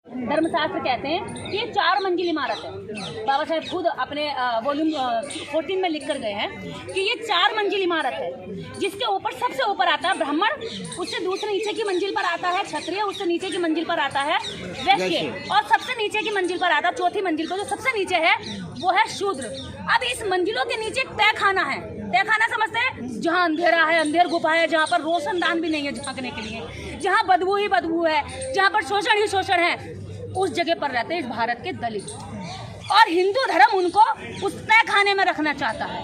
धर्मशास्त्र कहते हैं कि ये 4 मंजिल इमारत है। बाबा साहेब खुद अपने वॉल्यूम 14 में लिख कर गए हैं कि ये 4 मंजिल इमारत है, जिसके ऊपर सबसे ऊपर आता है ब्राह्मण, उससे दूसरे नीचे की मंजिल पर आता है क्षत्रिय, उससे नीचे की मंजिल पर आता है वैश्य, और सबसे नीचे की मंजिल पर आता है, चौथी मंजिल पर जो सबसे नीचे है वो है शूद्र। अब इस मंजिलों के नीचे एक तय खाना है। तय खाना समझते हैं? जहाँ अंधेरा है, अंधेर गुफा है, जहाँ पर रोशनदान भी नहीं है झांकने के लिए, जहाँ बदबू ही बदबू है, जहाँ पर शोषण ही शोषण है, उस जगह पर रहते हैं इस भारत के दलित। और हिंदू धर्म उनको उस तय खाने में रखना चाहता है,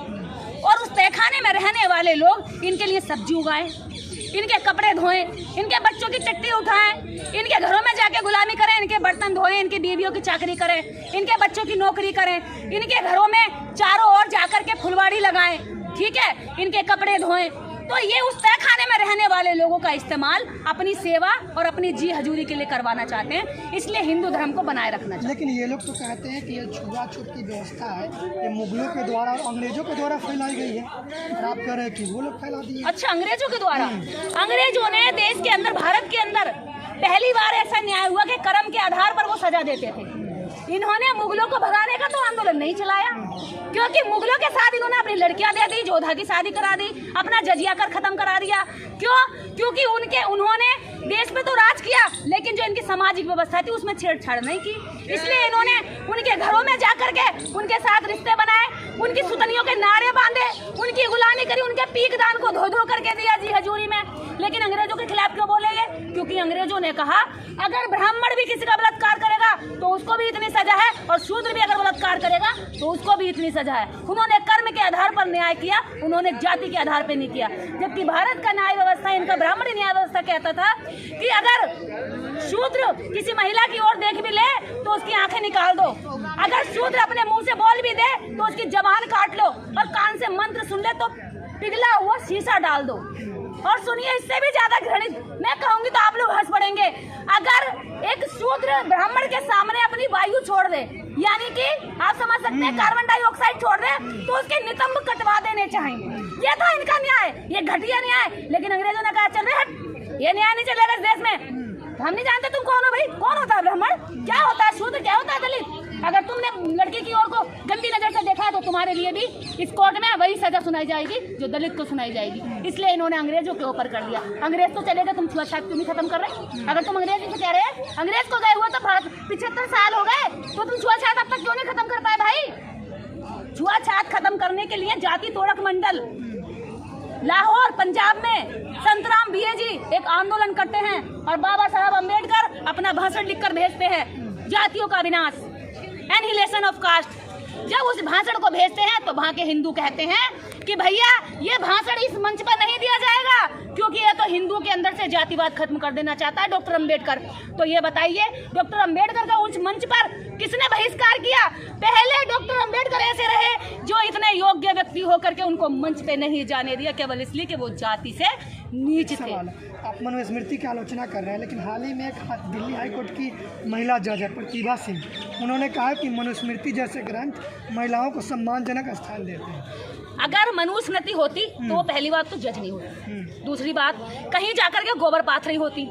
और उस तय खाने में रहने वाले लोग इनके लिए सब्जी उगाएं, इनके कपड़े धोएं, इनके बच्चों की चट्टी उठाएं, इनके घरों में जाके गुलामी करें, इनके बर्तन धोएं, इनकी बीवियों की चाकरी करें, इनके बच्चों की नौकरी करें, इनके घरों में चारों ओर जाकर के फुलवाड़ी लगाएं, ठीक है, इनके कपड़े धोएं। तो ये उस तय खाने में रहने वाले लोगों का इस्तेमाल अपनी सेवा और अपनी जी हजूरी के लिए करवाना चाहते हैं, इसलिए हिंदू धर्म को बनाए रखना चाहते हैं। लेकिन ये लोग तो कहते हैं कि ये छुआछूत की व्यवस्था है, ये मुगलों के द्वारा और अंग्रेजों के द्वारा फैलाई गई है, और आप कह रहे हैं कि वो लोग फैला दिए। अच्छा, अंग्रेजों के द्वारा? अंग्रेजों ने देश के अंदर, भारत के अंदर पहली बार ऐसा न्याय हुआ कि कर्म के आधार पर वो सजा देते थे। इन्होंने मुगलों को भगाने का तो आंदोलन नहीं चलाया, क्योंकि मुगलों के साथ इन्होंने अपनी लड़कियां दे दी, जोधा की शादी करा दी, अपना जजिया कर खत्म करा दिया। क्यों? क्योंकि उन्होंने देश पे तो राज किया, लेकिन जो इनकी सामाजिक व्यवस्था थी उसमें छेड़छाड़ नहीं की। इसलिए इन्होंने उनके घरों में जाकर के उनके साथ रिश्ते बनाए, उनकी सुतनियों के नारे बांधे, उनकी गुलामी करी, उनके पीक दान को धो धो करके दिया जी हजूरी में। लेकिन अंग्रेजों के खिलाफ क्यों बोलेंगे? क्योंकि अंग्रेजों ने कहा अगर ब्राह्मण भी किसी का बलात्कार करेगा तो उसको भी इतनी सजा है, और शूद्र भी अगर बलात्कार करेगा तो उसको भी इतनी सजा है। उन्होंने कर्म के आधार पर न्याय किया, उन्होंने जाति के आधार पर नहीं किया। जबकि भारत का न्याय व्यवस्था, इनका ब्राह्मण न्याय व्यवस्था कहता था कि अगर शूद्र किसी महिला की ओर देख भी ले तो उसकी आंखें निकाल दो, अगर शूद्र अपने मुंह से बोल भी दे तो उसकी जबान काट लो, और कान से मंत्र सुन ले तो पिघला हुआ शीशा डाल दो। और सुनिए, इससे भी ज्यादा घृणित मैं कहूंगी तो आप लोग हंस पड़ेंगे, अगर एक शूद्र ब्राह्मण के सामने अपनी वायु छोड़ दे, यानी कि आप समझ सकते हैं कार्बन डाइऑक्साइड छोड़ दे, तो उसके नितंब कटवा देने चाहिए। ये था इनका न्याय, ये घटिया न्याय। लेकिन अंग्रेजों ने कहा चल रहे, ये न्याय नहीं चलेगा इस देश में। हम नहीं जानते तुम कौन हो भाई, कौन होता है ब्राह्मण, क्या होता है शूद्र, क्या होता है दलित। अगर तुमने लड़की की ओर को गंदी नजर से देखा तो तुम्हारे लिए भी इस कोर्ट में वही सजा सुनाई जाएगी जो दलित को सुनाई जाएगी। इसलिए इन्होंने अंग्रेजों के ऊपर कर लिया। अंग्रेज तो चलेगा, तुम छुआछूत क्यों नहीं खत्म कर रहे? अगर तुम अंग्रेज से कह रहे हैं, अंग्रेज को गए हुए तो 75 साल हो गए, तो तुम छुआछूत अब तक क्यों नहीं खत्म कर पाए भाई? छुआछूत खत्म करने के लिए जाति तोड़क मंडल लाहौर पंजाब में संतराम बीए जी एक आंदोलन करते हैं, और बाबा साहब अम्बेडकर अपना भाषण लिखकर भेजते हैं, जातियों का विनाश, एनिहिलेशन ऑफ कास्ट। जब उस भाषण को भेजते हैं तो वहाँ के हिंदू कहते हैं कि भैया ये भाषण इस मंच पर नहीं दिया जाएगा, क्योंकि ये तो हिंदू के अंदर से जातिवाद खत्म कर देना चाहता है डॉक्टर अंबेडकर। तो ये बताइए, डॉक्टर अंबेडकर का उस मंच पर किसने बहिष्कार किया? पहले डॉक्टर अंबेडकर ऐसे रहे जो इतने योग्य व्यक्ति होकर के उनको मंच पे नहीं जाने दिया, केवल इसलिए कि वो जाति से नीच थे। आप मनुस्मृति की आलोचना कर रहे हैं, लेकिन हाल ही में एक दिल्ली हाईकोर्ट की महिला जज है प्रतिभा सिंह, उन्होंने कहा कि मनुस्मृति जैसे ग्रंथ महिलाओं को सम्मानजनक स्थान देते हैं। अगर मनुस्मृति होती तो पहली बात तो जज नहीं होती, दूसरी बात कहीं जाकर के गोबर पाथ रही होती,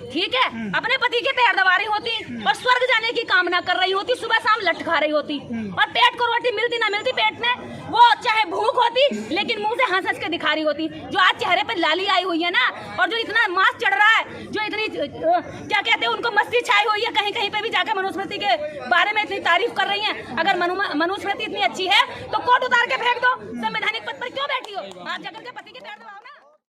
ठीक है, अपने पति के पैर दबा रही होती, और स्वर्ग जाने की कामना कर रही होती, सुबह शाम लटका रही होती, और पेट को रोटी मिलती ना मिलती पेट में, वो चाहे भूख होती लेकिन मुंह से हंस हंस के दिखा रही होती। जो आज चेहरे पे लाली आई हुई है ना, और जो इतना मांस चढ़ रहा है, जो इतनी क्या कहते हैं उनको मस्ती छाई हुई है, कहीं कहीं पे भी जाकर मनुस्मृति के बारे में इतनी तारीफ कर रही हैं। अगर मनुस्मृति इतनी अच्छी है तो कोट उतार के फेंक दो, संवैधानिक पद पर क्यों बैठी हो? आप जाकर के पति के पैर दबाओ।